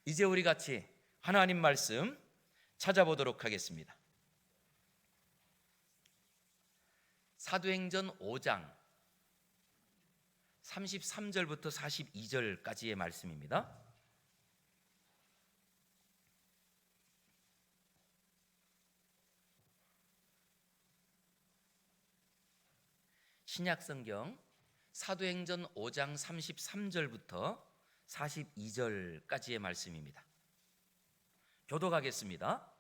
이제 우리 같이 하나님 말씀 찾아보도록 하겠습니다. 사도행전 5장 33절부터 42절까지의 말씀입니다. 신약성경 사도행전 5장 33절부터 42절까지의 말씀입니다. 교독하겠습니다.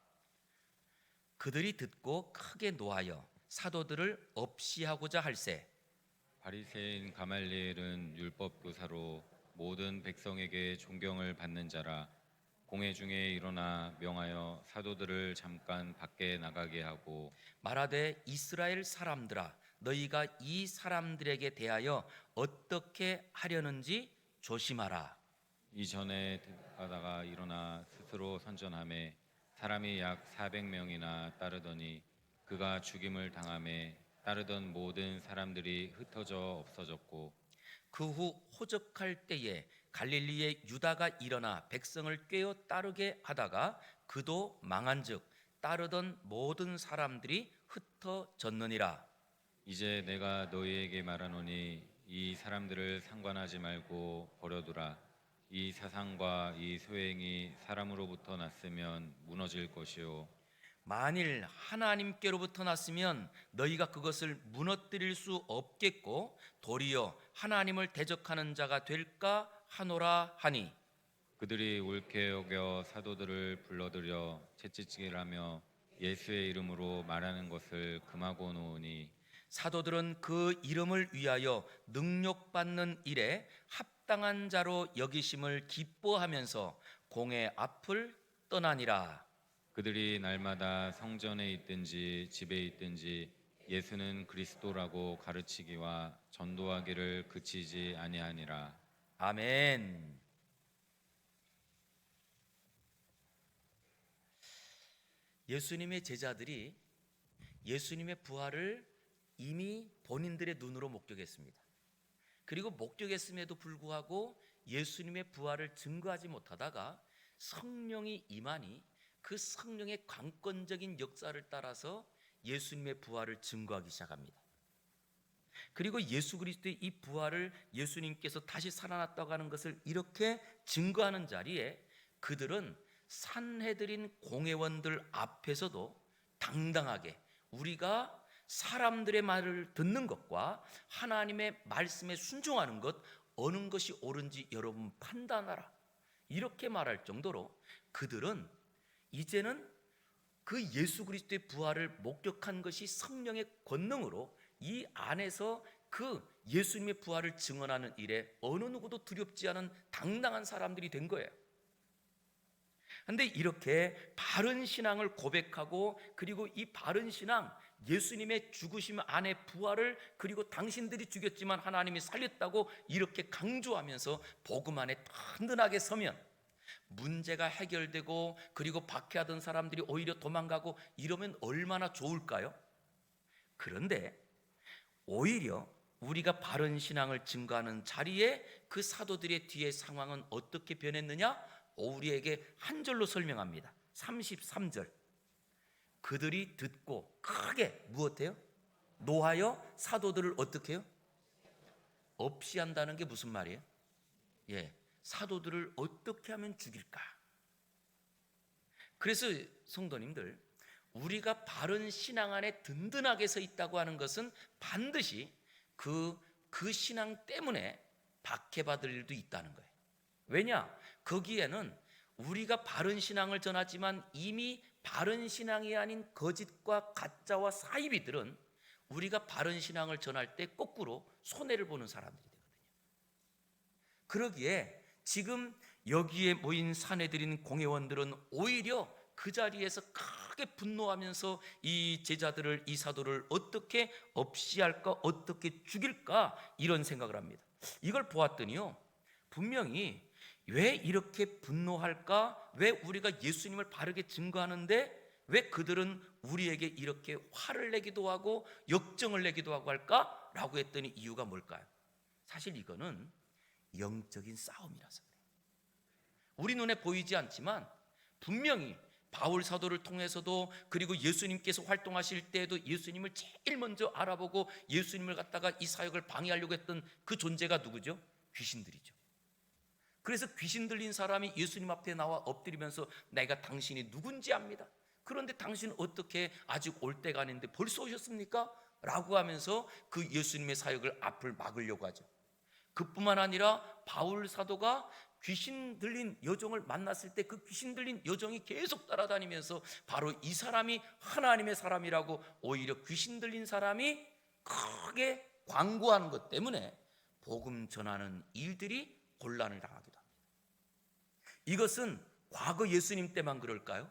그들이 듣고 크게 노하여 사도들을 업시하고자 할세 바리새인 가말리엘은 율법 교사로 모든 백성에게 존경을 받는 자라. 공회 중에 일어나 명하여 사도들을 잠깐 밖에 나가게 하고 말하되 이스라엘 사람들아 너희가 이 사람들에게 대하여 어떻게 하려는지 조심하라. 이전에 가다가 일어나 스스로 선전하매 사람이 약 400명이나 따르더니 그가 죽임을 당하매 따르던 모든 사람들이 흩어져 없어졌고 그 후 호적할 때에 갈릴리의 유다가 일어나 백성을 꿰어 따르게 하다가 그도 망한즉 따르던 모든 사람들이 흩어졌느니라. 이제 내가 너희에게 말하노니 이 사람들을 상관하지 말고 버려두라. 이 사상과 이 소행이 사람으로부터 났으면 무너질 것이요 만일 하나님께로부터 났으면 너희가 그것을 무너뜨릴 수 없겠고 도리어 하나님을 대적하는 자가 될까 하노라 하니 그들이 옳게 여겨 사도들을 불러들여 채찍질하며 예수의 이름으로 말하는 것을 금하고 놓으니 사도들은 그 이름을 위하여 능욕받는 일에 합당한 자로 여기심을 기뻐하면서 공회 앞을 떠나니라. 그들이 날마다 성전에 있든지 집에 있든지 예수는 그리스도라고 가르치기와 전도하기를 그치지 아니하니라. 아멘. 예수님의 제자들이 예수님의 부활을 이미 본인들의 눈으로 목격했습니다. 그리고 목격했음에도 불구하고 예수님의 부활을 증거하지 못하다가 성령이 임하니 그 성령의 강권적인 역사를 따라서 예수님의 부활을 증거하기 시작합니다. 그리고 예수 그리스도의 이 부활을 예수님께서 다시 살아났다고 하는 것을 이렇게 증거하는 자리에 그들은 산헤드린 공회원들 앞에서도 당당하게 우리가 사람들의 말을 듣는 것과 하나님의 말씀에 순종하는 것 어느 것이 옳은지 여러분 판단하라 이렇게 말할 정도로 그들은 이제는 그 예수 그리스도의 부활을 목격한 것이 성령의 권능으로 이 안에서 그 예수님의 부활을 증언하는 일에 어느 누구도 두렵지 않은 당당한 사람들이 된 거예요. 그런데 이렇게 바른 신앙을 고백하고 그리고 이 바른 신앙 예수님의 죽으심 안에 부활을 그리고 당신들이 죽였지만 하나님이 살렸다고 이렇게 강조하면서 복음 안에 든든하게 서면 문제가 해결되고 그리고 박해하던 사람들이 오히려 도망가고 이러면 얼마나 좋을까요? 그런데 오히려 우리가 바른 신앙을 증거하는 자리에 그 사도들의 뒤의 상황은 어떻게 변했느냐? 우리에게 한 절로 설명합니다. 33절 그들이 듣고 크게 무엇해요? 노하여 사도들을 어떻게 해요? 업시한다는 게 무슨 말이에요? 사도들을 어떻게 하면 죽일까? 그래서 성도님들 우리가 바른 신앙 안에 든든하게 서 있다고 하는 것은 반드시 그 신앙 때문에 박해받을 일도 있다는 거예요. 왜냐? 거기에는 우리가 바른 신앙을 전하지만 이미 바른 신앙이 아닌 거짓과 가짜와 사이비들은 우리가 바른 신앙을 전할 때 거꾸로 손해를 보는 사람들이 되거든요. 그러기에 지금 여기에 모인 사내들인 공회원들은 오히려 그 자리에서 크게 분노하면서 이 제자들을 이 사도를 어떻게 업시할까 어떻게 죽일까 이런 생각을 합니다. 이걸 보았더니요 분명히 왜 이렇게 분노할까? 왜 우리가 예수님을 바르게 증거하는데 왜 그들은 우리에게 이렇게 화를 내기도 하고 역정을 내기도 하고 할까? 라고 했더니 이유가 뭘까요? 사실 이거는 영적인 싸움이라서 그래요. 우리 눈에 보이지 않지만 분명히 바울 사도를 통해서도, 그리고 예수님께서 활동하실 때에도 예수님을 제일 먼저 알아보고 예수님을 갖다가 이 사역을 방해하려고 했던 그 존재가 누구죠? 귀신들이죠. 그래서 귀신 들린 사람이 예수님 앞에 나와 엎드리면서 내가 당신이 누군지 압니다. 그런데 당신은 어떻게 아직 올 때가 아닌데 벌써 오셨습니까? 라고 하면서 그 예수님의 사역을 앞을 막으려고 하죠. 그뿐만 아니라 바울 사도가 귀신 들린 여종을 만났을 때 그 귀신 들린 여종이 계속 따라다니면서 바로 이 사람이 하나님의 사람이라고 오히려 귀신 들린 사람이 크게 광고하는 것 때문에 복음 전하는 일들이 곤란을 당하기도 합니다. 이것은 과거 예수님 때만 그럴까요?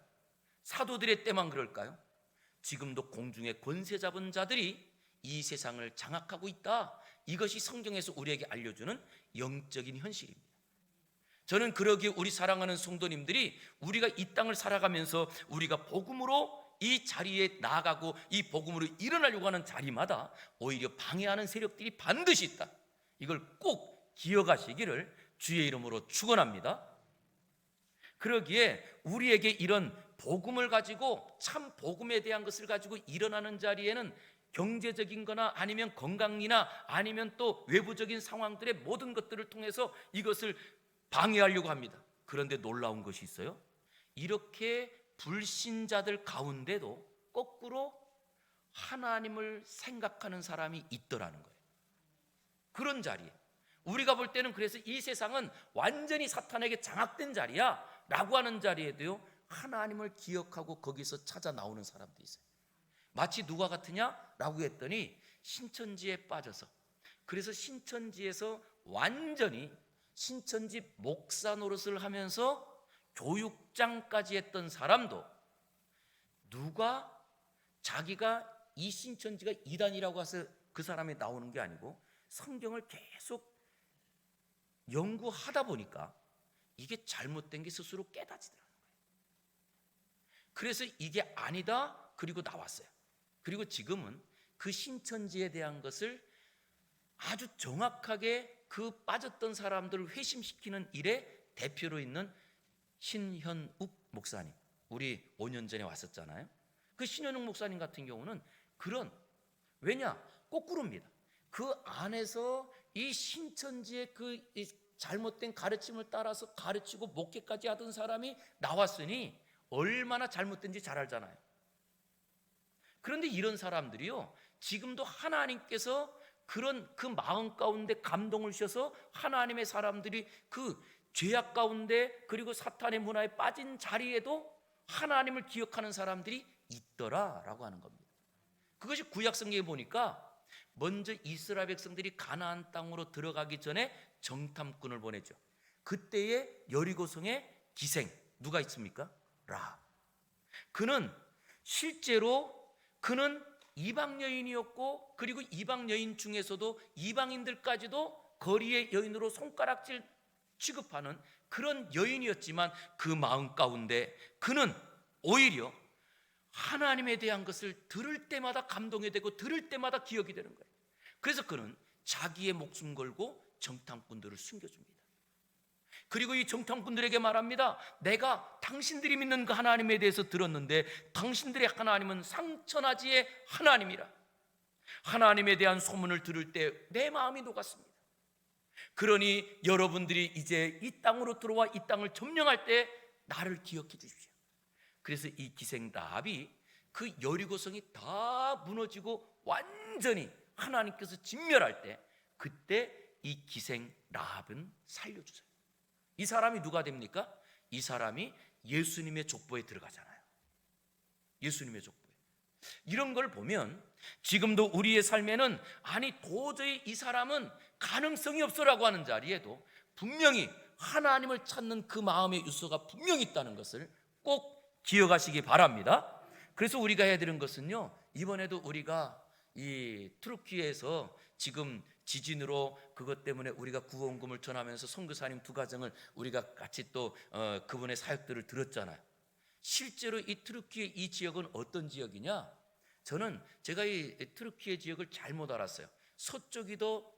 사도들의 때만 그럴까요? 지금도 공중의 권세 잡은 자들이 이 세상을 장악하고 있다. 이것이 성경에서 우리에게 알려주는 영적인 현실입니다. 저는 그러기에 우리 사랑하는 성도님들이 우리가 이 땅을 살아가면서 우리가 복음으로 이 자리에 나아가고 이 복음으로 일어나려고 하는 자리마다 오히려 방해하는 세력들이 반드시 있다. 이걸 꼭 기억하시기를 주의 이름으로 축원합니다. 그러기에 우리에게 이런 복음을 가지고, 참 복음에 대한 것을 가지고 일어나는 자리에는 경제적인 거나 아니면 건강이나 아니면 또 외부적인 상황들의 모든 것들을 통해서 이것을 방해하려고 합니다. 그런데 놀라운 것이 있어요. 이렇게 불신자들 가운데도 거꾸로 하나님을 생각하는 사람이 있더라는 거예요. 그런 자리에 우리가 볼 때는, 그래서 이 세상은 완전히 사탄에게 장악된 자리야 라고 하는 자리에도요, 하나님을 기억하고 거기서 찾아 나오는 사람도 있어요. 마치 누가 같으냐? 라고 했더니 신천지에 빠져서, 그래서 신천지에서 완전히 신천지 목사 노릇을 하면서 교육장까지 했던 사람도, 누가 자기가 이 신천지가 이단이라고 해서 그 사람이 나오는 게 아니고 성경을 계속 연구하다 보니까 이게 잘못된 게 스스로 깨닫지더라는 거예요. 그래서 이게 아니다, 그리고 나왔어요. 그리고 지금은 그 신천지에 대한 것을 아주 정확하게 그 빠졌던 사람들을 회심시키는 일에 대표로 있는 신현욱 목사님, 우리 5년 전에 왔었잖아요. 그 신현욱 목사님 같은 경우는 그런, 왜냐? 거꾸로입니다. 그 안에서 이 신천지의 그 잘못된 가르침을 따라서 가르치고 목회까지 하던 사람이 나왔으니 얼마나 잘못된지 잘 알잖아요. 그런데 이런 사람들이요, 지금도 하나님께서 그런 그 마음 가운데 감동을 주셔서 하나님의 사람들이 그 죄악 가운데 그리고 사탄의 문화에 빠진 자리에도 하나님을 기억하는 사람들이 있더라라고 하는 겁니다. 그것이 구약 성경에 보니까 먼저 이스라엘 백성들이 가나안 땅으로 들어가기 전에 정탐꾼을 보내죠. 그때의 여리고성의 기생 누가 있습니까? 라합. 그는 실제로 그는 이방 여인이었고, 그리고 이방 여인 중에서도 이방인들까지도 거리의 여인으로 손가락질 취급하는 그런 여인이었지만 그 마음 가운데 그는 오히려 하나님에 대한 것을 들을 때마다 감동이 되고 들을 때마다 기억이 되는 거예요. 그래서 그는 자기의 목숨 걸고 정탐꾼들을 숨겨줍니다. 그리고 이 정탐꾼들에게 말합니다. 내가 당신들이 믿는 그 하나님에 대해서 들었는데 당신들의 하나님은 상천하지의 하나님이라. 하나님에 대한 소문을 들을 때 내 마음이 녹았습니다. 그러니 여러분들이 이제 이 땅으로 들어와 이 땅을 점령할 때 나를 기억해 주십시오. 그래서 이 기생 라합이 그 여리고성이 다 무너지고 완전히 하나님께서 진멸할 때, 그때 이 기생 라합은 살려주세요. 이 사람이 누가 됩니까? 이 사람이 예수님의 족보에 들어가잖아요. 예수님의 족보에. 이런 걸 보면 지금도 우리의 삶에는, 아니 도저히 이 사람은 가능성이 없어라고 하는 자리에도 분명히 하나님을 찾는 그 마음의 유서가 분명히 있다는 것을 꼭 기억하시기 바랍니다. 그래서 우리가 해야 되는 것은요, 이번에도 우리가 이 투르키에서 지금 지진으로 그것 때문에 우리가 구원금을 전하면서 선교사님 2가정을 우리가 같이 또 그분의 사역들을 들었잖아요. 실제로 이 트루키의 이 지역은 어떤 지역이냐? 저는 제가 이 트루키의 지역을 잘못 알았어요. 서쪽이 더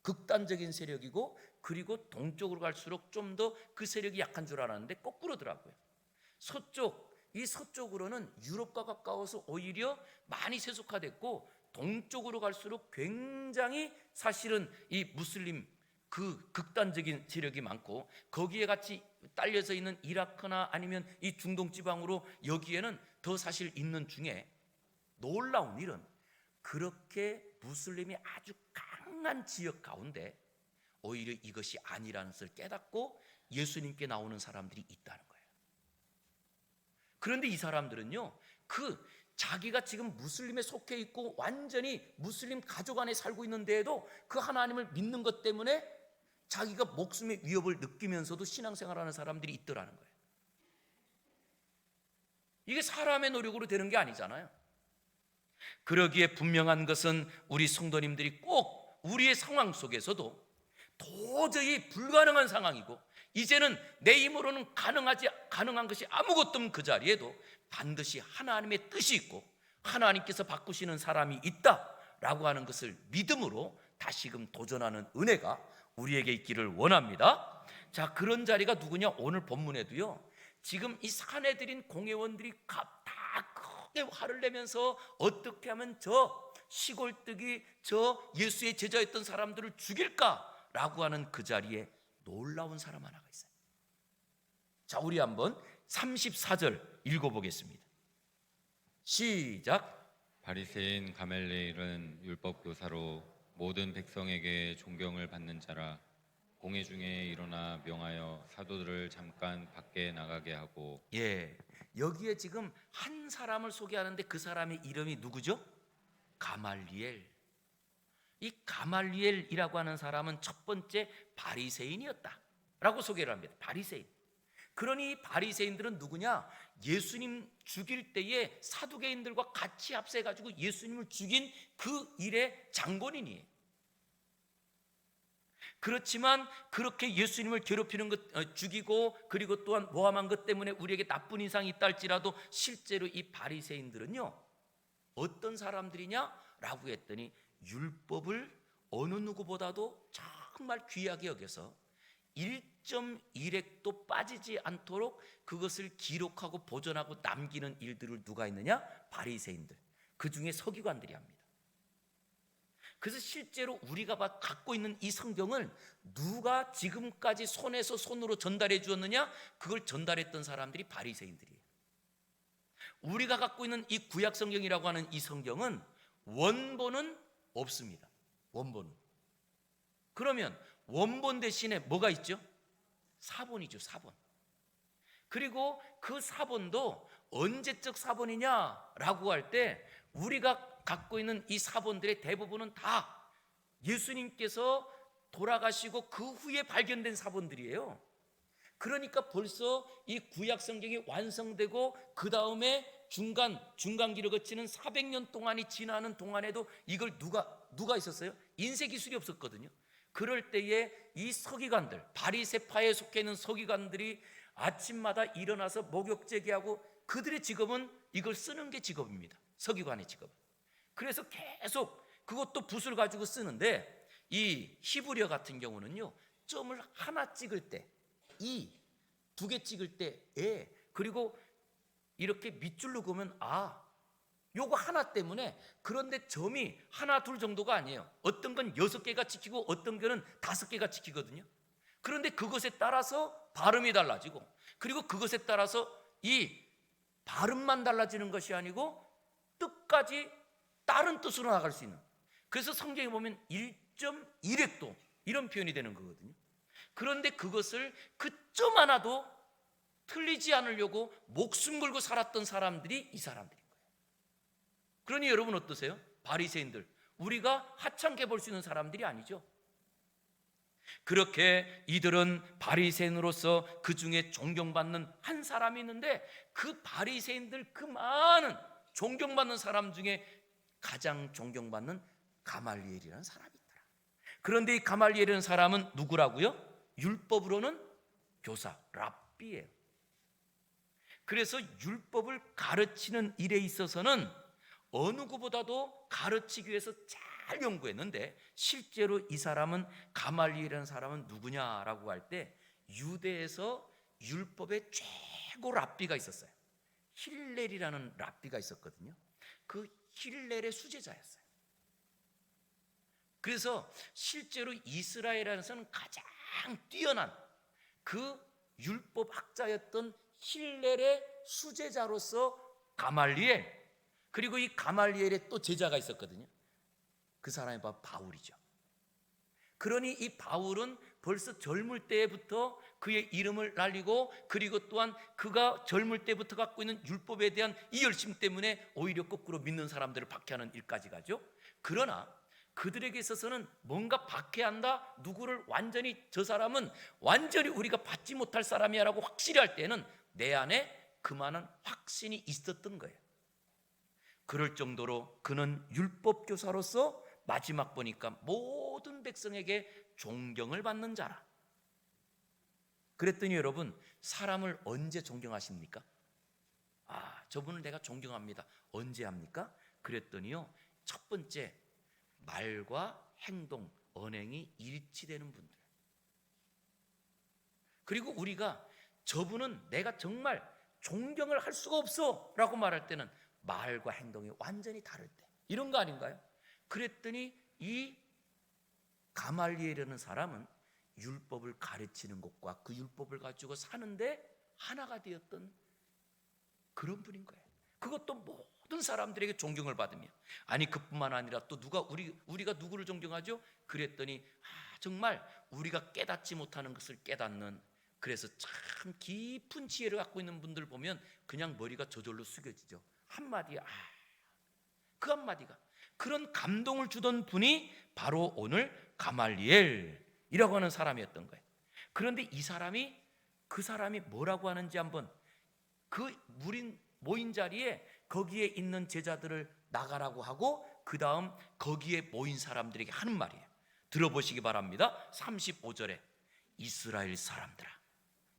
극단적인 세력이고 그리고 동쪽으로 갈수록 좀 더 그 세력이 약한 줄 알았는데 거꾸로더라고요. 이 서쪽으로는 유럽과 가까워서 오히려 많이 세속화됐고, 동쪽으로 갈수록 굉장히 사실은 이 무슬림 그 극단적인 세력이 많고, 거기에 같이 딸려서 있는 이라크나 아니면 이 중동 지방으로 여기에는 더 사실 있는 중에 놀라운 일은, 그렇게 무슬림이 아주 강한 지역 가운데 오히려 이것이 아니라는 것을 깨닫고 예수님께 나오는 사람들이 있다는 거예요. 그런데 이 사람들은요, 자기가 지금 무슬림에 속해 있고 완전히 무슬림 가족 안에 살고 있는데에도 그 하나님을 믿는 것 때문에 자기가 목숨의 위협을 느끼면서도 신앙생활하는 사람들이 있더라는 거예요. 이게 사람의 노력으로 되는 게 아니잖아요. 그러기에 분명한 것은 우리 성도님들이 꼭 우리의 상황 속에서도 도저히 불가능한 상황이고, 이제는 내 힘으로는 가능한 것이 아무것도 없는 그 자리에도 반드시 하나님의 뜻이 있고 하나님께서 바꾸시는 사람이 있다라고 하는 것을 믿음으로 다시금 도전하는 은혜가 우리에게 있기를 원합니다. 자, 그런 자리가 누구냐? 오늘 본문에도요, 지금 이 사내들인 공회원들이 다 크게 화를 내면서 어떻게 하면 저 시골뜨기, 저 예수의 제자였던 사람들을 죽일까라고 하는 그 자리에 놀라운 사람 하나가 있어요. 자, 우리 한번 34절 읽어보겠습니다. 시작. 바리새인 가말리엘은 율법 교사로 모든 백성에게 존경을 받는 자라, 공회 중에 일어나 명하여 사도들을 잠깐 밖에 나가게 하고. 여기에 지금 한 사람을 소개하는데 그 사람의 이름이 누구죠? 가말리엘. 이 가말리엘이라고 하는 사람은 첫 번째 바리새인이었다라고 소개를 합니다. 바리새인. 그러니 이 바리새인들은 누구냐? 예수님 죽일 때에 사두개인들과 같이 합세해가지고 예수님을 죽인 그 일의 장본인이에요. 그렇지만 그렇게 예수님을 괴롭히는 것, 죽이고 그리고 또한 모함한 것 때문에 우리에게 나쁜 인상이 있다 할지라도 실제로 이 바리새인들은요, 어떤 사람들이냐라고 했더니 율법을 어느 누구보다도 정말 귀하게 여겨서 1.1획도 빠지지 않도록 그것을 기록하고 보존하고 남기는 일들을 누가 했느냐? 바리새인들, 그 중에 서기관들이 합니다. 그래서 실제로 우리가 갖고 있는 이 성경을 누가 지금까지 손에서 손으로 전달해 주었느냐? 그걸 전달했던 사람들이 바리새인들이에요. 우리가 갖고 있는 이 구약 성경이라고 하는 이 성경은 원본은 없습니다. 원본은. 그러면 원본 대신에 뭐가 있죠? 사본이죠, 사본. 그리고 그 사본도 언제적 사본이냐라고 할 때, 우리가 갖고 있는 이 사본들의 대부분은 다 예수님께서 돌아가시고 그 후에 발견된 사본들이에요. 그러니까 벌써 이 구약 성경이 완성되고 그 다음에 중간기를 거치는 400년 동안이 지나는 동안에도 이걸 누가 있었어요? 인쇄 기술이 없었거든요. 그럴 때에 이 서기관들, 바리새파에 속해 있는 서기관들이 아침마다 일어나서 목욕 제기하고, 그들의 직업은 이걸 쓰는 게 직업입니다. 서기관의 직업. 그래서 계속 그것도 붓을 가지고 쓰는데, 이 히브리어 같은 경우는요, 점을 하나 찍을 때, 두 개 찍을 때, 그리고 이렇게 밑줄로 그으면 요거 하나 때문에. 그런데 점이 하나 둘 정도가 아니에요. 어떤 건 6개가 찍히고 어떤 거는 5개가 찍히거든요. 그런데 그것에 따라서 발음이 달라지고, 그리고 그것에 따라서 이 발음만 달라지는 것이 아니고 뜻까지 다른 뜻으로 나갈 수 있는, 그래서 성경에 보면 1.1획도 이런 표현이 되는 거거든요. 그런데 그것을 그 점 하나도 틀리지 않으려고 목숨 걸고 살았던 사람들이 이 사람들인 거예요. 그러니 여러분 어떠세요? 바리새인들, 우리가 하찮게 볼 수 있는 사람들이 아니죠. 그렇게 이들은 바리새인으로서 그 중에 존경받는 한 사람이 있는데, 그 바리새인들 그 많은 존경받는 사람 중에 가장 존경받는 가말리엘이라는 사람이 있더라. 그런데 이 가말리엘이라는 사람은 누구라고요? 율법으로는 교사, 랍비예요. 그래서 율법을 가르치는 일에 있어서는 어느 구보다도 가르치기 위해서 잘 연구했는데 실제로 이 사람은 가말리엘이라는 사람은 누구냐라고 할 때 유대에서 율법의 최고 랍비가 있었어요. 힐렐이라는 랍비가 있었거든요. 그 힐렐의 수제자였어요. 그래서 실제로 이스라엘에서는 가장 뛰어난 그 율법 학자였던 힐렐의 수제자로서 가말리엘, 그리고 이 가말리엘의 또 제자가 있었거든요. 그 사람이 바로 바울이죠. 그러니 이 바울은 벌써 젊을 때부터 그의 이름을 날리고, 그리고 또한 그가 젊을 때부터 갖고 있는 율법에 대한 이 열심 때문에 오히려 거꾸로 믿는 사람들을 박해하는 일까지 가죠. 그러나 그들에게 있어서는 뭔가 박해한다, 누구를 완전히 저 사람은 완전히 우리가 받지 못할 사람이야 라고 확실히 할 때는 내 안에 그만한 확신이 있었던 거예요. 그럴 정도로 그는 율법교사로서 마지막 보니까 모든 백성에게 존경을 받는 자라. 그랬더니 여러분, 사람을 언제 존경하십니까? 저분을 내가 존경합니다. 언제 합니까? 그랬더니요, 첫 번째, 말과 행동, 언행이 일치되는 분들. 그리고 우리가 저분은 내가 정말 존경을 할 수가 없어 라고 말할 때는 말과 행동이 완전히 다를 때, 이런 거 아닌가요? 그랬더니 이 가말리엘이라는 사람은 율법을 가르치는 것과 그 율법을 가지고 사는데 하나가 되었던 그런 분인 거예요. 그것도 모든 사람들에게 존경을 받으며, 아니 그뿐만 아니라 또 우리가 누구를 존경하죠? 그랬더니 정말 우리가 깨닫지 못하는 것을 깨닫는, 그래서 참 깊은 지혜를 갖고 있는 분들 보면 그냥 머리가 저절로 숙여지죠. 한마디에 그 한마디가 그런 감동을 주던 분이 바로 오늘 가말리엘이라고 하는 사람이었던 거예요. 그런데 그 사람이 뭐라고 하는지 한번, 그 모인 자리에 거기에 있는 제자들을 나가라고 하고 그 다음 거기에 모인 사람들에게 하는 말이에요. 들어보시기 바랍니다. 35절에 이스라엘 사람들아.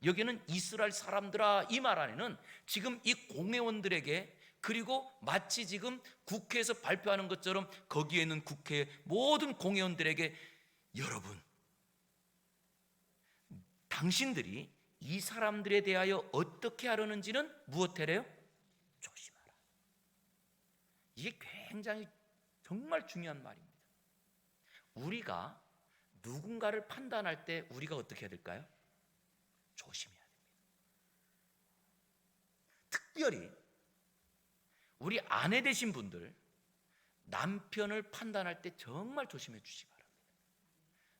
여기는 이스라엘 사람들아, 이 말 안에는 지금 이 공회원들에게, 그리고 마치 지금 국회에서 발표하는 것처럼 거기에 있는 국회 모든 공회원들에게, 여러분, 당신들이 이 사람들에 대하여 어떻게 하려는지는 무엇해래요? 조심하라. 이게 굉장히 정말 중요한 말입니다. 우리가 누군가를 판단할 때 우리가 어떻게 해야 될까요? 조심해야 됩니다. 특별히 우리 아내 되신 분들, 남편을 판단할 때 정말 조심해 주시기 바랍니다.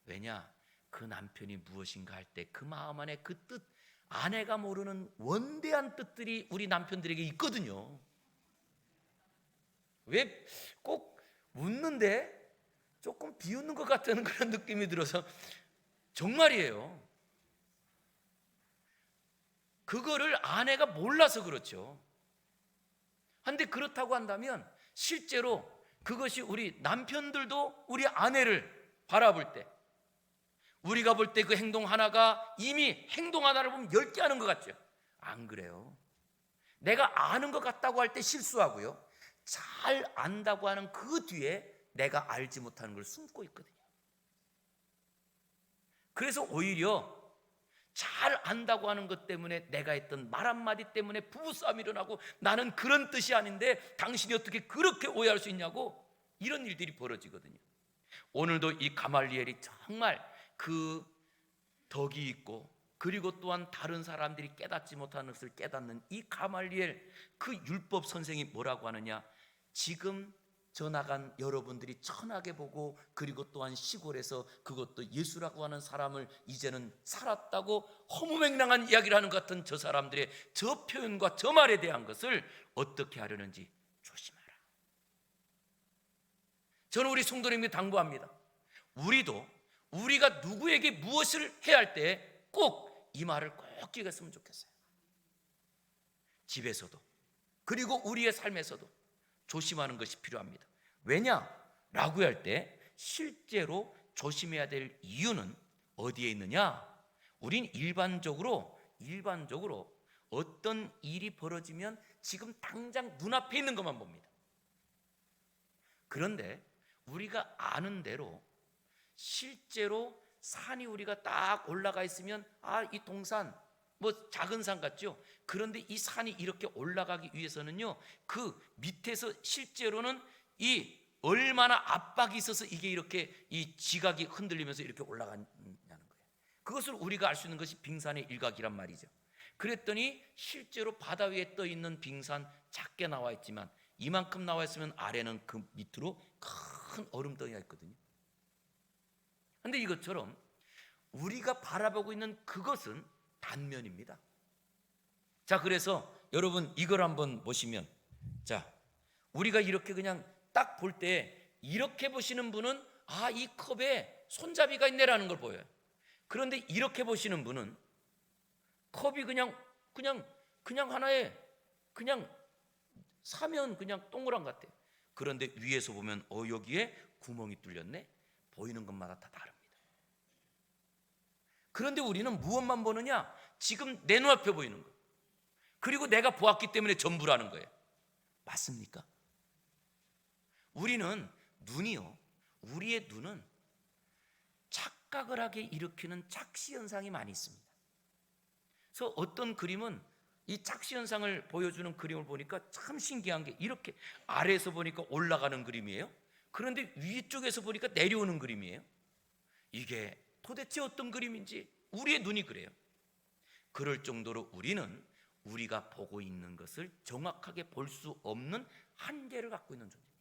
왜냐? 그 남편이 무엇인가 할 때 그 마음 안에 그 뜻, 아내가 모르는 원대한 뜻들이 우리 남편들에게 있거든요. 왜 꼭 웃는데 조금 비웃는 것 같다는 그런 느낌이 들어서 정말이에요. 그거를 아내가 몰라서 그렇죠. 그런데 그렇다고 한다면 실제로 그것이 우리 남편들도 우리 아내를 바라볼 때, 우리가 볼 때 그 행동 하나가 이미 행동 하나를 보면 10개 하는 것 같죠? 안 그래요. 내가 아는 것 같다고 할 때 실수하고요, 잘 안다고 하는 그 뒤에 내가 알지 못하는 걸 숨고 있거든요. 그래서 오히려 잘 안다고 하는 것 때문에 내가 했던 말 한마디 때문에 부부싸움이 일어나고, 나는 그런 뜻이 아닌데 당신이 어떻게 그렇게 오해할 수 있냐고, 이런 일들이 벌어지거든요. 오늘도 이 가말리엘이 정말 그 덕이 있고, 그리고 또한 다른 사람들이 깨닫지 못하는 것을 깨닫는 이 가말리엘, 그 율법 선생이 뭐라고 하느냐, 지금 저 나간 여러분들이 천하게 보고, 그리고 또한 시골에서 그것도 예수라고 하는 사람을 이제는 살았다고 허무맹랑한 이야기를 하는 것 같은 저 사람들의 저 표현과 저 말에 대한 것을 어떻게 하려는지 조심하라. 저는 우리 성도님에게 당부합니다. 우리도 우리가 누구에게 무엇을 해야 할 때 꼭 이 말을 꼭 기억했으면 좋겠어요. 집에서도, 그리고 우리의 삶에서도 조심하는 것이 필요합니다. 왜냐라고 할 때 실제로 조심해야 될 이유는 어디에 있느냐? 우린 일반적으로 어떤 일이 벌어지면 지금 당장 눈앞에 있는 것만 봅니다. 그런데 우리가 아는 대로 실제로 산이 우리가 딱 올라가 있으면 이 동산 뭐 작은 산 같죠? 그런데 이 산이 이렇게 올라가기 위해서는요, 그 밑에서 실제로는 이 얼마나 압박이 있어서 이게 이렇게 이 지각이 흔들리면서 이렇게 올라가냐는 거예요. 그것을 우리가 알 수 있는 것이 빙산의 일각이란 말이죠. 그랬더니 실제로 바다 위에 떠 있는 빙산 작게 나와 있지만 이만큼 나와 있으면 아래는 그 밑으로 큰 얼음덩이가 있거든요. 그런데 이것처럼 우리가 바라보고 있는 그것은 단면입니다. 자, 그래서 여러분 이걸 한번 보시면, 자, 우리가 이렇게 그냥 딱 볼 때 이렇게 보시는 분은 이 컵에 손잡이가 있네라는 걸 보여요. 그런데 이렇게 보시는 분은 컵이 그냥 하나의 그냥 사면 그냥 동그란 것 같아요. 그런데 위에서 보면 여기에 구멍이 뚫렸네. 보이는 것마다 다 다릅니다. 그런데 우리는 무엇만 보느냐? 지금 내 눈앞에 보이는 거. 그리고 내가 보았기 때문에 전부라는 거예요. 맞습니까? 우리는 눈이요, 우리의 눈은 착각을 하게 일으키는 착시 현상이 많이 있습니다. 그래서 어떤 그림은 이 착시 현상을 보여주는 그림을 보니까 참 신기한 게, 이렇게 아래에서 보니까 올라가는 그림이에요. 그런데 위쪽에서 보니까 내려오는 그림이에요. 이게 도대체 어떤 그림인지 우리의 눈이 그래요. 그럴 정도로 우리는 우리가 보고 있는 것을 정확하게 볼 수 없는 한계를 갖고 있는 존재입니다.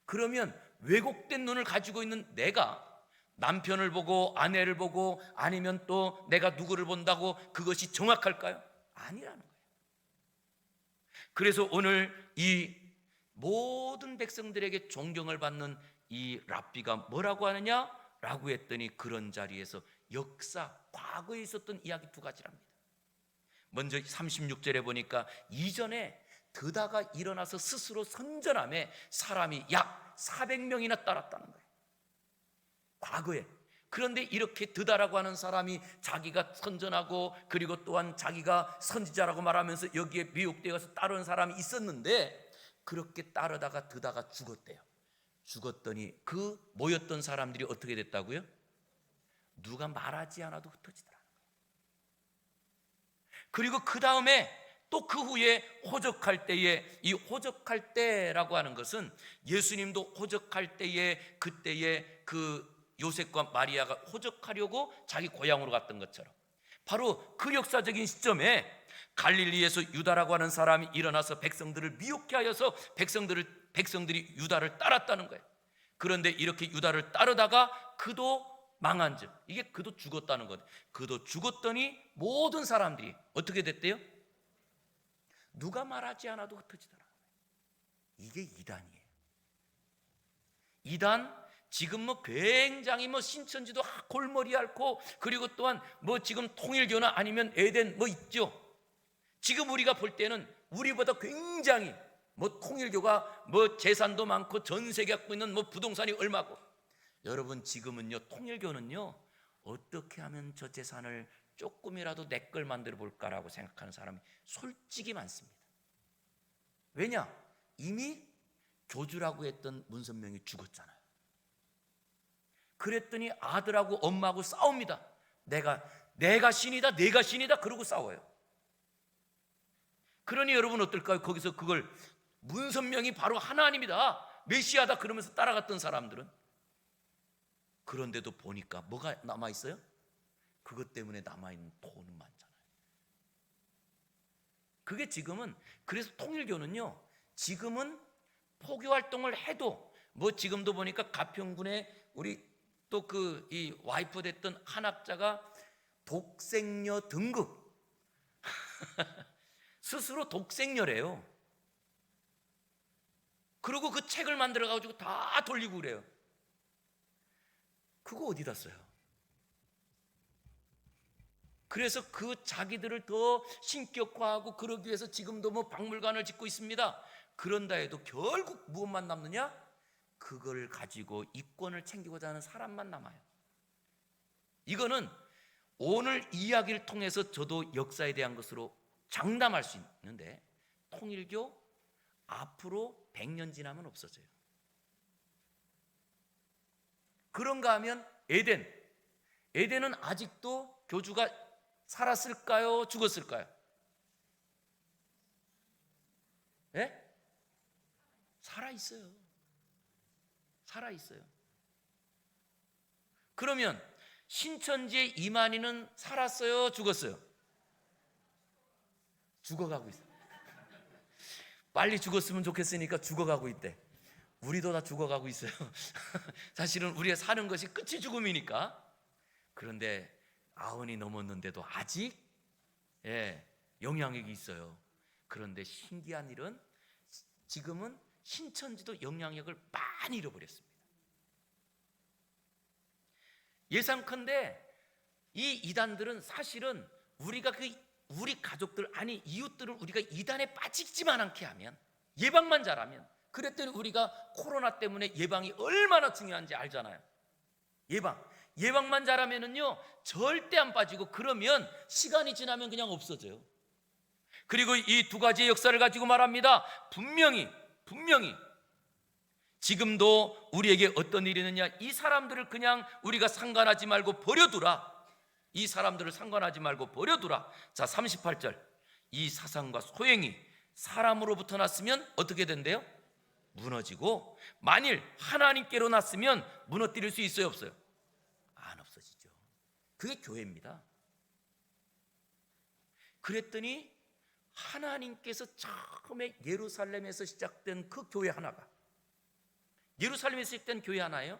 그러면 왜곡된 눈을 가지고 있는 내가 남편을 보고 아내를 보고 아니면 또 내가 누구를 본다고 그것이 정확할까요? 아니라는 거예요. 그래서 오늘 이 모든 백성들에게 존경을 받는 이 랍비가 뭐라고 하느냐? 라고 했더니 그런 자리에서 역사, 과거에 있었던 이야기 두 가지랍니다. 먼저 36절에 보니까 이전에 드다가 일어나서 스스로 선전함에 사람이 약 400명이나 따랐다는 거예요. 과거에. 그런데 이렇게 드다라고 하는 사람이 자기가 선전하고 그리고 또한 자기가 선지자라고 말하면서 여기에 미혹되어서 따르는 사람이 있었는데, 그렇게 따르다가 드다가 죽었대요. 죽었더니 그 모였던 사람들이 어떻게 됐다고요? 누가 말하지 않아도 흩어지더라는 거예요. 그리고 그 다음에 또 그 후에 호적할 때에, 이 호적할 때라고 하는 것은 예수님도 호적할 때에 그때에 그 요셉과 마리아가 호적하려고 자기 고향으로 갔던 것처럼 바로 그 역사적인 시점에 갈릴리에서 유다라고 하는 사람이 일어나서 백성들을 미혹케 하여서 백성들이 유다를 따랐다는 거예요. 그런데 이렇게 유다를 따르다가 그도 망한 즉, 이게 그도 죽었다는 것. 그도 죽었더니 모든 사람들이 어떻게 됐대요? 누가 말하지 않아도 흩어지더라. 이게 이단이에요. 이단, 지금 굉장히 신천지도 골머리 앓고, 그리고 또한 지금 통일교나 아니면 에덴 있죠. 지금 우리가 볼 때는 우리보다 굉장히 통일교가 재산도 많고 전세계 갖고 있는 부동산이 얼마고. 여러분, 지금은요, 통일교는요, 어떻게 하면 저 재산을 조금이라도 내 걸 만들어 볼까라고 생각하는 사람이 솔직히 많습니다. 왜냐? 이미 교주라고 했던 문선명이 죽었잖아요. 그랬더니 아들하고 엄마하고 싸웁니다. 내가 신이다, 내가 신이다, 그러고 싸워요. 그러니 여러분 어떨까요? 거기서 그걸 문선명이 바로 하나님이다, 메시아다 그러면서 따라갔던 사람들은, 그런데도 보니까 뭐가 남아있어요? 그것 때문에 남아있는 돈은 많잖아요. 그게 지금은, 그래서 통일교는요, 지금은 포교 활동을 해도 지금도 보니까 가평군에 우리 또 이 와이프 됐던 한학자가 독생녀 등급 스스로 독생녀래요. 그리고 그 책을 만들어 가지고 다 돌리고 그래요. 그거 어디다 써요? 그래서 그 자기들을 더 신격화하고 그러기 위해서 지금도 박물관을 짓고 있습니다. 그런다 해도 결국 무엇만 남느냐? 그걸 가지고 이권을 챙기고자 하는 사람만 남아요. 이거는 오늘 이야기를 통해서 저도 역사에 대한 것으로 장담할 수 있는데, 통일교 앞으로 100년 지나면 없어져요. 그런가 하면 에덴은 아직도 교주가 살았을까요? 죽었을까요? 예? 살아있어요. 살아있어요. 그러면 신천지의 이만희는 살았어요? 죽었어요? 죽어가고 있어요. 빨리 죽었으면 좋겠으니까 죽어가고 있대. 우리도 다 죽어가고 있어요. 사실은 우리가 사는 것이 끝이 죽음이니까. 그런데 90이 넘었는데도 아직 영향력이 있어요. 그런데 신기한 일은 지금은 신천지도 영향력을 많이 잃어버렸습니다. 예상컨대 이 이단들은 사실은 우리가 우리 가족들 아니 이웃들을 우리가 이단에 빠지지만 않게 하면, 예방만 잘하면, 그랬더니 우리가 코로나 때문에 예방이 얼마나 중요한지 알잖아요. 예방만 잘하면은요 절대 안 빠지고, 그러면 시간이 지나면 그냥 없어져요. 그리고 이 두 가지의 역사를 가지고 말합니다. 분명히 지금도 우리에게 어떤 일이 있느냐, 이 사람들을 그냥 우리가 상관하지 말고 버려두라. 이 사람들을 상관하지 말고 버려두라. 자, 38절. 이 사상과 소행이 사람으로부터 났으면 어떻게 된대요? 무너지고, 만일 하나님께로 났으면 무너뜨릴 수 있어요, 없어요? 안 없어지죠. 그게 교회입니다. 그랬더니 하나님께서 처음에 예루살렘에서 시작된 그 교회 하나가, 예루살렘에서 시작된 교회 하나예요.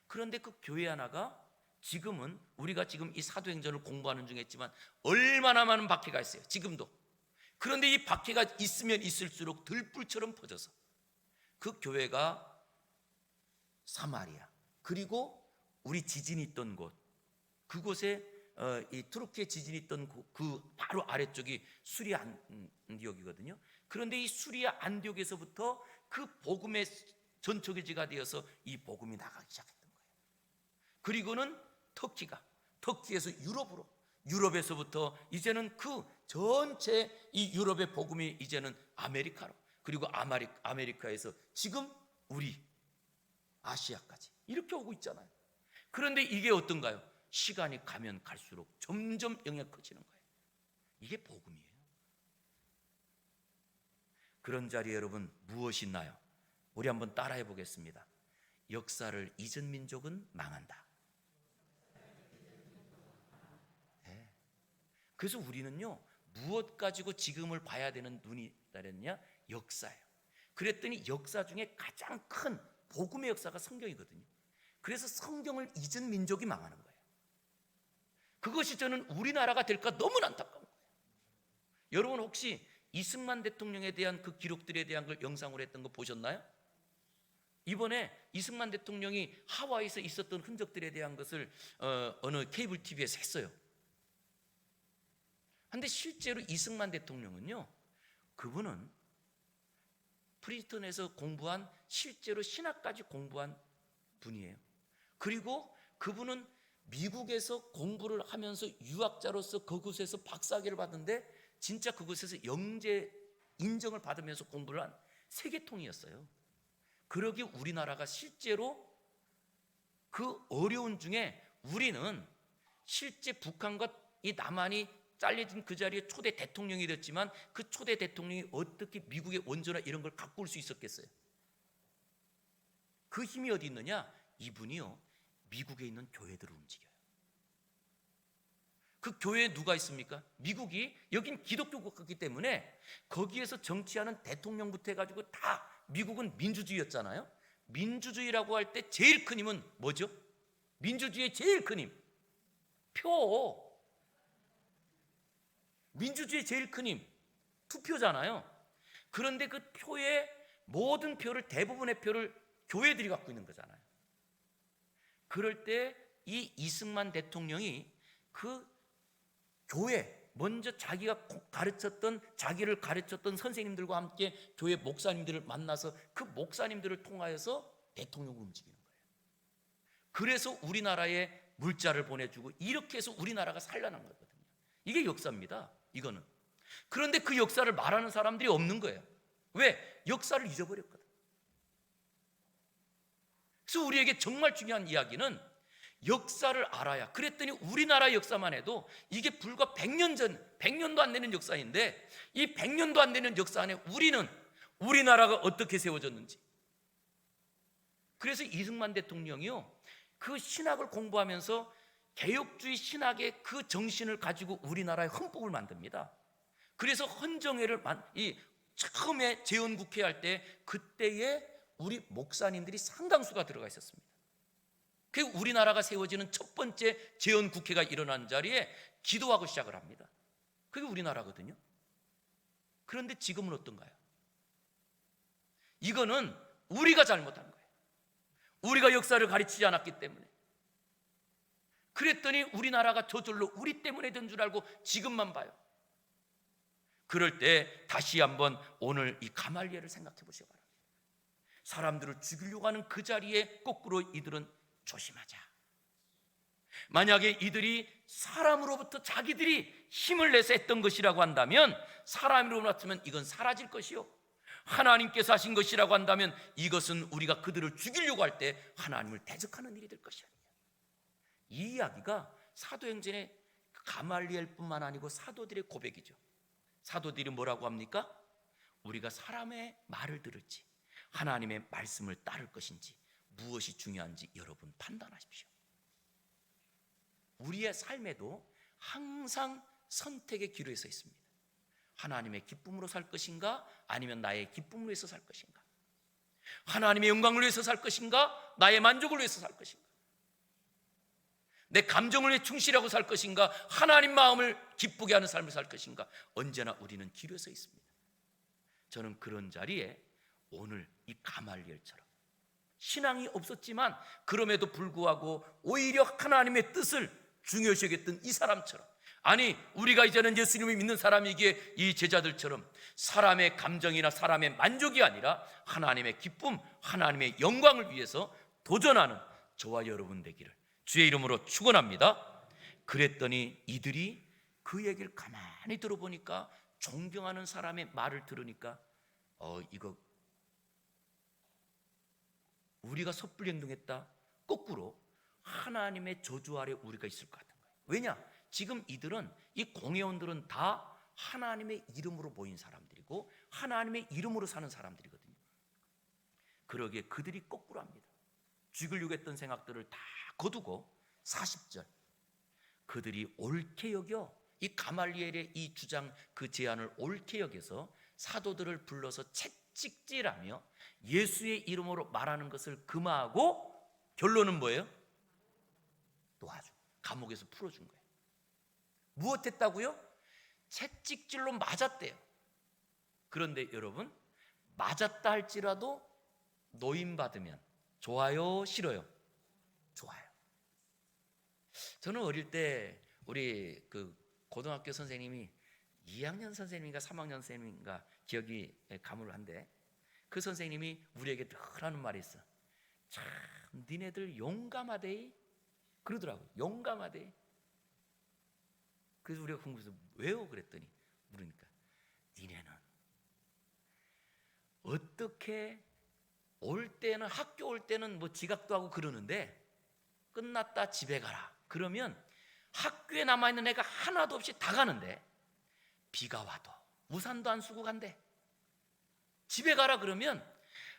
그런데 그 교회 하나가 지금은 우리가 지금 이 사도행전을 공부하는 중에 있지만 얼마나 많은 박해가 있어요, 지금도. 그런데 이 박해가 있으면 있을수록 들불처럼 퍼져서 그 교회가 사마리아, 그리고 우리 지진이 있던 곳, 그곳에 이 투르키에 지진이 있던 그 바로 아래쪽이 수리아 안디옥이거든요. 그런데 이 수리아 안디옥에서부터 그 복음의 전초기지가 되어서 이 복음이 나가기 시작했던 거예요. 그리고는 터키에서 유럽으로, 유럽에서부터 이제는 그 전체 이 유럽의 복음이 이제는 아메리카로, 그리고 아메리카에서 지금 우리 아시아까지 이렇게 오고 있잖아요. 그런데 이게 어떤가요? 시간이 가면 갈수록 점점 영향이 커지는 거예요. 이게 복음이에요. 그런 자리에 여러분 무엇이 있나요? 우리 한번 따라해 보겠습니다. 역사를 잊은 민족은 망한다. 네. 그래서 우리는요 무엇 가지고 지금을 봐야 되는 눈이 따르느냐? 역사예요. 그랬더니 역사 중에 가장 큰 복음의 역사가 성경이거든요. 그래서 성경을 잊은 민족이 망하는 거예요. 그것이 저는 우리나라가 될까 너무나 안타까운 거예요. 여러분 혹시 이승만 대통령에 대한 그 기록들에 대한 걸 영상으로 했던 거 보셨나요? 이번에 이승만 대통령이 하와이에서 있었던 흔적들에 대한 것을 어느 케이블 TV에서 했어요. 그런데 실제로 이승만 대통령은요, 그분은 프린스턴에서 공부한, 실제로 신학까지 공부한 분이에요. 그리고 그분은 미국에서 공부를 하면서 유학자로서 그곳에서 박사학위를 받는데 진짜 그곳에서 영재 인정을 받으면서 공부를 한 세계통이었어요. 그러기 우리나라가 실제로 그 어려운 중에 우리는 실제 북한과 이 남한이 잘려진 그 자리에 초대 대통령이 됐지만 그 초대 대통령이 어떻게 미국의 원조나 이런 걸 갖고 올 수 있었겠어요? 그 힘이 어디 있느냐? 이분이요 미국에 있는 교회들을 움직여요. 그 교회에 누가 있습니까? 미국이, 여긴 기독교 국가이기 때문에 거기에서 정치하는 대통령부터 해가지고 다, 미국은 민주주의였잖아요. 민주주의라고 할 때 제일 큰 힘은 뭐죠? 민주주의의 제일 큰 힘, 표. 민주주의의 제일 큰 힘, 투표잖아요. 그런데 그 표의 모든 표를, 대부분의 표를 교회들이 갖고 있는 거잖아요. 그럴 때 이 이승만 대통령이 그 교회, 먼저 자기가 자기를 가르쳤던 선생님들과 함께 교회 목사님들을 만나서 그 목사님들을 통하여서 대통령을 움직이는 거예요. 그래서 우리나라에 물자를 보내주고 이렇게 해서 우리나라가 살려난 거거든요. 이게 역사입니다, 이거는. 그런데 그 역사를 말하는 사람들이 없는 거예요. 왜? 역사를 잊어버렸거든. 그래서 우리에게 정말 중요한 이야기는 역사를 알아야. 그랬더니 우리나라 역사만 해도 이게 불과 100년 전, 100년도 안 되는 역사인데, 이 100년도 안 되는 역사 안에 우리나라가 어떻게 세워졌는지. 그래서 이승만 대통령이요, 그 신학을 공부하면서 개혁주의 신학의 그 정신을 가지고 우리나라의 헌법을 만듭니다. 그래서 헌정회를 처음에 재헌국회 할 때 그때에 우리 목사님들이 상당수가 들어가 있었습니다. 그 우리나라가 세워지는 첫 번째 재헌국회가 일어난 자리에 기도하고 시작을 합니다. 그게 우리나라거든요. 그런데 지금은 어떤가요? 이거는 우리가 잘못한 거예요. 우리가 역사를 가르치지 않았기 때문에. 그랬더니 우리나라가 저절로 우리 때문에 된 줄 알고 지금만 봐요. 그럴 때 다시 한번 오늘 이 가말리엘을 생각해 보시기 바랍니다. 사람들을 죽이려고 하는 그 자리에 거꾸로 이들은 조심하자. 만약에 이들이 사람으로부터 자기들이 힘을 내서 했던 것이라고 한다면, 사람으로부터 이건 사라질 것이요, 하나님께서 하신 것이라고 한다면 이것은 우리가 그들을 죽이려고 할 때 하나님을 대적하는 일이 될 것이 아니에요. 이 이야기가 사도행전의 가말리엘뿐만 아니고 사도들의 고백이죠. 사도들이 뭐라고 합니까? 우리가 사람의 말을 들을지 하나님의 말씀을 따를 것인지 무엇이 중요한지 여러분 판단하십시오. 우리의 삶에도 항상 선택의 기로에 서 있습니다. 하나님의 기쁨으로 살 것인가, 아니면 나의 기쁨을 위해서 살 것인가? 하나님의 영광을 위해서 살 것인가, 나의 만족을 위해서 살 것인가? 내 감정을 위해 충실하고 살 것인가, 하나님 마음을 기쁘게 하는 삶을 살 것인가? 언제나 우리는 기로에 서 있습니다. 저는 그런 자리에 오늘 이 가말리엘처럼 신앙이 없었지만 그럼에도 불구하고 오히려 하나님의 뜻을 중요시 여겼던 이 사람처럼, 아니 우리가 이제는 예수님을 믿는 사람이기에 이 제자들처럼 사람의 감정이나 사람의 만족이 아니라 하나님의 기쁨, 하나님의 영광을 위해서 도전하는 저와 여러분 되기를 주의 이름으로 축원합니다. 그랬더니 이들이 그 얘기를 가만히 들어보니까, 존경하는 사람의 말을 들으니까 이거 우리가 섣불리 행동했다, 거꾸로 하나님의 저주 아래 우리가 있을 것 같은 거예요. 왜냐? 지금 이들은, 이 공회원들은 다 하나님의 이름으로 모인 사람들이고 하나님의 이름으로 사는 사람들이거든요. 그러기에 그들이 거꾸로 합니다. 죽이려고 했던 생각들을 다 거두고 40절 그들이 옳게 여겨, 이 가말리엘의 이 주장, 그 제안을 옳게 여겨서 사도들을 불러서 채찍질하며 예수의 이름으로 말하는 것을 금하고, 결론은 뭐예요? 놓아줘. 감옥에서 풀어준 거예요. 무엇했다고요? 채찍질로 맞았대요. 그런데 여러분, 맞았다 할지라도 노임받으면 좋아요, 싫어요? 좋아요. 저는 어릴 때 우리 그 고등학교 선생님이 2학년 선생님인가 3학년 선생님인가 기억이 가물한데, 그 선생님이 우리에게 늘 하는 말이 있어. 참 니네들 용감하대 그러더라고요. 용감하대. 그래서 우리가 궁금해서 왜요? 그랬더니 물으니까, 니네는 어떻게 올 때는, 학교 올 때는 뭐 지각도 하고 그러는데 끝났다 집에 가라 그러면 학교에 남아있는 애가 하나도 없이 다 가는데, 비가 와도 우산도 안 쓰고 간대. 집에 가라 그러면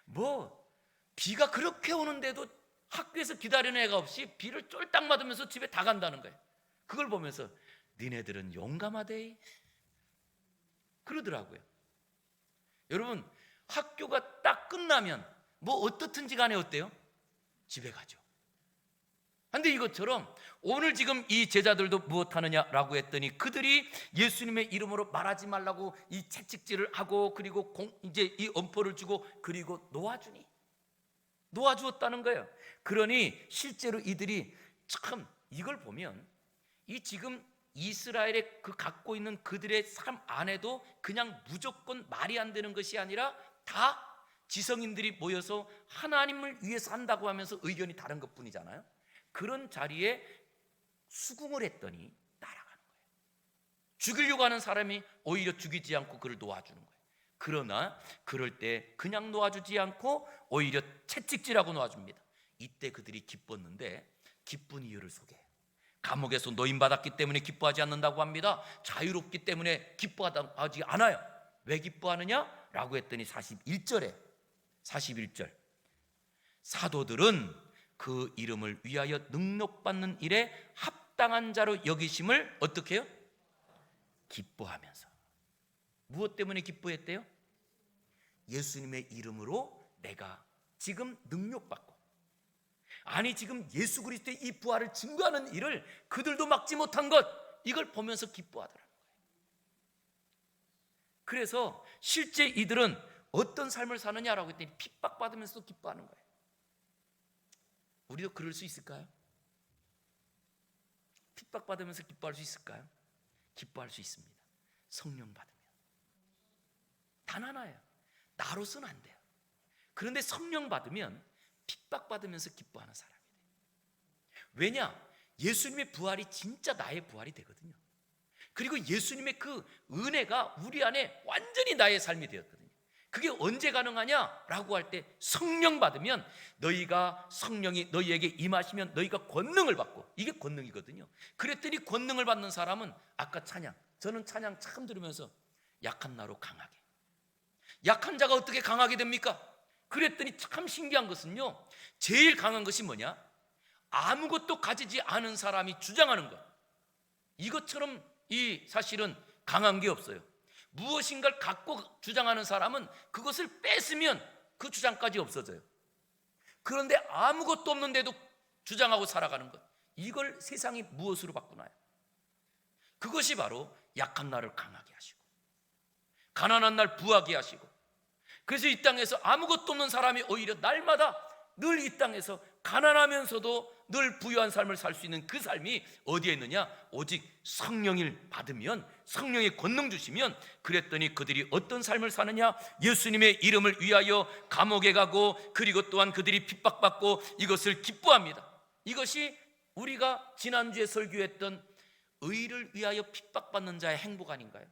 뭐 비가 그렇게 오는데도 학교에서 기다리는 애가 없이 비를 쫄딱 맞으면서 집에 다 간다는 거예요. 그걸 보면서 니네들은 용감하대 그러더라고요. 여러분, 학교가 딱 끝나면 뭐 어떻든지 간에 어때요? 집에 가죠. 그런데 이것처럼 오늘 지금 이 제자들도 무엇하느냐라고 했더니, 그들이 예수님의 이름으로 말하지 말라고 이 채찍질을 하고, 그리고 이제 이 엄포를 주고, 그리고 놓아주었다는 거예요. 그러니 실제로 이들이 참, 이걸 보면 이 지금 이스라엘의 그 갖고 있는 그들의 삶 안에도 그냥 무조건 말이 안 되는 것이 아니라 다 지성인들이 모여서 하나님을 위해서 한다고 하면서 의견이 다른 것뿐이잖아요. 그런 자리에 수긍을 했더니 따라가는 거예요. 죽이려고 하는 사람이 오히려 죽이지 않고 그를 놓아주는 거예요. 그러나 그럴 때 그냥 놓아주지 않고 오히려 채찍질하고 놓아줍니다. 이때 그들이 기뻤는데 기쁜 이유를 소개해요. 감옥에서 노임받았기 때문에 기뻐하지 않는다고 합니다. 자유롭기 때문에 기뻐하지 않아요. 왜 기뻐하느냐? 라고 했더니 41절 사도들은 그 이름을 위하여 능력받는 일에 합당한 자로 여기심을 어떻게 해요? 기뻐하면서. 무엇 때문에 기뻐했대요? 예수님의 이름으로 내가 지금 능력받고, 아니 지금 예수 그리스도의 이 부활을 증거하는 일을 그들도 막지 못한 것, 이걸 보면서 기뻐하더라는 거예요. 그래서 실제 이들은 어떤 삶을 사느냐라고 했더니 핍박받으면서도 기뻐하는 거예요. 우리도 그럴 수 있을까요? 핍박받으면서 기뻐할 수 있을까요? 기뻐할 수 있습니다. 성령 받으면. 단 하나예요. 나로서는 안 돼요. 그런데 성령 받으면 핍박받으면서 기뻐하는 사람이 돼요. 왜냐? 예수님의 부활이 진짜 나의 부활이 되거든요. 그리고 예수님의 그 은혜가 우리 안에 완전히 나의 삶이 되었거든요. 그게 언제 가능하냐라고 할 때 성령 받으면, 너희가 성령이 너희에게 임하시면 너희가 권능을 받고, 이게 권능이거든요. 그랬더니 권능을 받는 사람은 아까 찬양, 저는 찬양 참 들으면서 약한 나로 강하게. 약한 자가 어떻게 강하게 됩니까? 그랬더니 참 신기한 것은요, 제일 강한 것이 뭐냐? 아무것도 가지지 않은 사람이 주장하는 것, 이것처럼 이 사실은 강한 게 없어요. 무엇인가를 갖고 주장하는 사람은 그것을 뺏으면 그 주장까지 없어져요. 그런데 아무것도 없는데도 주장하고 살아가는 것, 이걸 세상이 무엇으로 바꾸나요? 그것이 바로 약한 나를 강하게 하시고, 가난한 날 부하게 하시고, 그래서 이 땅에서 아무것도 없는 사람이 오히려 날마다 늘 이 땅에서 가난하면서도 늘 부유한 삶을 살 수 있는 그 삶이 어디에 있느냐? 오직 성령을 받으면, 성령의 권능 주시면, 그랬더니 그들이 어떤 삶을 사느냐? 예수님의 이름을 위하여 감옥에 가고, 그리고 또한 그들이 핍박받고 이것을 기뻐합니다. 이것이 우리가 지난주에 설교했던 의를 위하여 핍박받는 자의 행복 아닌가요?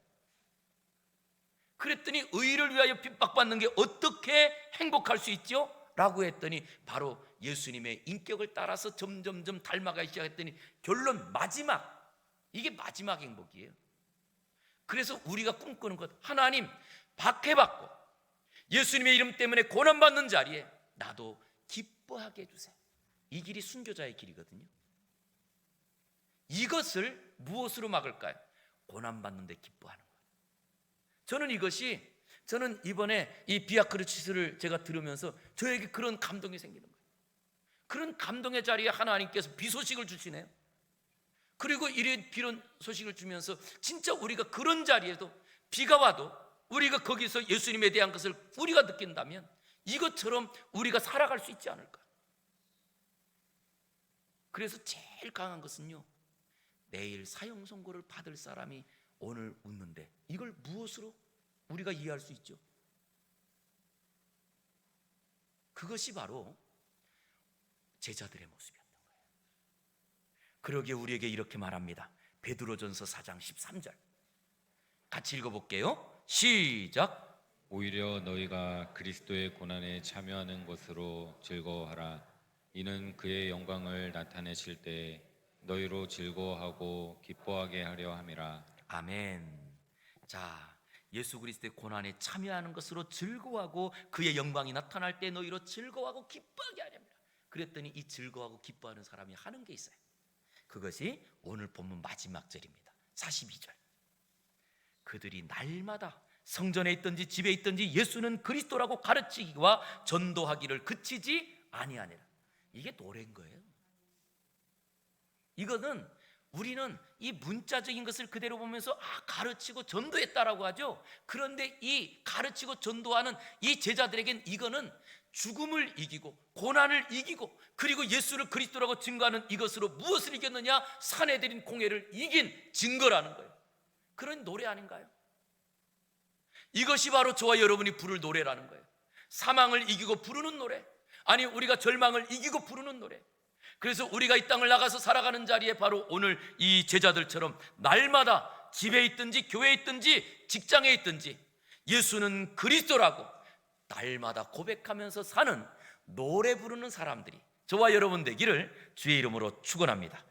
그랬더니 의를 위하여 핍박받는 게 어떻게 행복할 수 있죠? 라고 했더니 바로 예수님의 인격을 따라서 점점점 닮아가기 시작했더니 결론 마지막, 이게 마지막 행복이에요. 그래서 우리가 꿈꾸는 것, 하나님 박해받고 예수님의 이름 때문에 고난받는 자리에 나도 기뻐하게 해주세요. 이 길이 순교자의 길이거든요. 이것을 무엇으로 막을까요? 고난받는데 기뻐하는 것. 저는 이번에 이 비아크루시스를 제가 들으면서 저에게 그런 감동이 생기는 거예요. 그런 감동의 자리에 하나님께서 비 소식을 주시네요. 그리고 이런 소식을 주면서 진짜 우리가 그런 자리에도 비가 와도 우리가 거기서 예수님에 대한 것을 우리가 느낀다면 이것처럼 우리가 살아갈 수 있지 않을까. 그래서 제일 강한 것은요, 내일 사형 선고를 받을 사람이 오늘 웃는데 이걸 무엇으로 우리가 이해할 수 있죠? 그것이 바로 제자들의 모습이었던 거예요. 그러기에 우리에게 이렇게 말합니다. 베드로전서 4장 13절 같이 읽어볼게요. 시작. 오히려 너희가 그리스도의 고난에 참여하는 것으로 즐거워하라. 이는 그의 영광을 나타내실 때 너희로 즐거워하고 기뻐하게 하려 함이라. 아멘. 자, 예수 그리스도의 고난에 참여하는 것으로 즐거워하고 그의 영광이 나타날 때 너희로 즐거워하고 기뻐하게 하렵니다. 그랬더니 이 즐거워하고 기뻐하는 사람이 하는 게 있어요. 그것이 오늘 본문 마지막 절입니다. 42절. 그들이 날마다 성전에 있든지 집에 있든지 예수는 그리스도라고 가르치기와 전도하기를 그치지 아니하니라. 이게 노래인 거예요. 이거는 우리는 이 문자적인 것을 그대로 보면서 가르치고 전도했다라고 하죠. 그런데 이 가르치고 전도하는 이 제자들에겐 이거는 죽음을 이기고 고난을 이기고 그리고 예수를 그리스도라고 증거하는 이것으로 무엇을 이겼느냐? 산에들인 공회를 이긴 증거라는 거예요. 그런 노래 아닌가요? 이것이 바로 저와 여러분이 부를 노래라는 거예요. 사망을 이기고 부르는 노래, 아니 우리가 절망을 이기고 부르는 노래. 그래서 우리가 이 땅을 나가서 살아가는 자리에 바로 오늘 이 제자들처럼 날마다 집에 있든지 교회에 있든지 직장에 있든지 예수는 그리스도라고 날마다 고백하면서 사는 노래 부르는 사람들이 저와 여러분 되기를 주의 이름으로 축원합니다.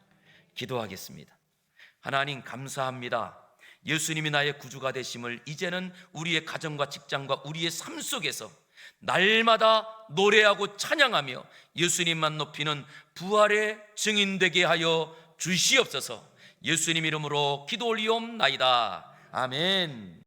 기도하겠습니다. 하나님 감사합니다. 예수님이 나의 구주가 되심을 이제는 우리의 가정과 직장과 우리의 삶 속에서 날마다 노래하고 찬양하며 예수님만 높이는 부활의 증인 되게 하여 주시옵소서. 예수님 이름으로 기도 올리옵나이다. 아멘.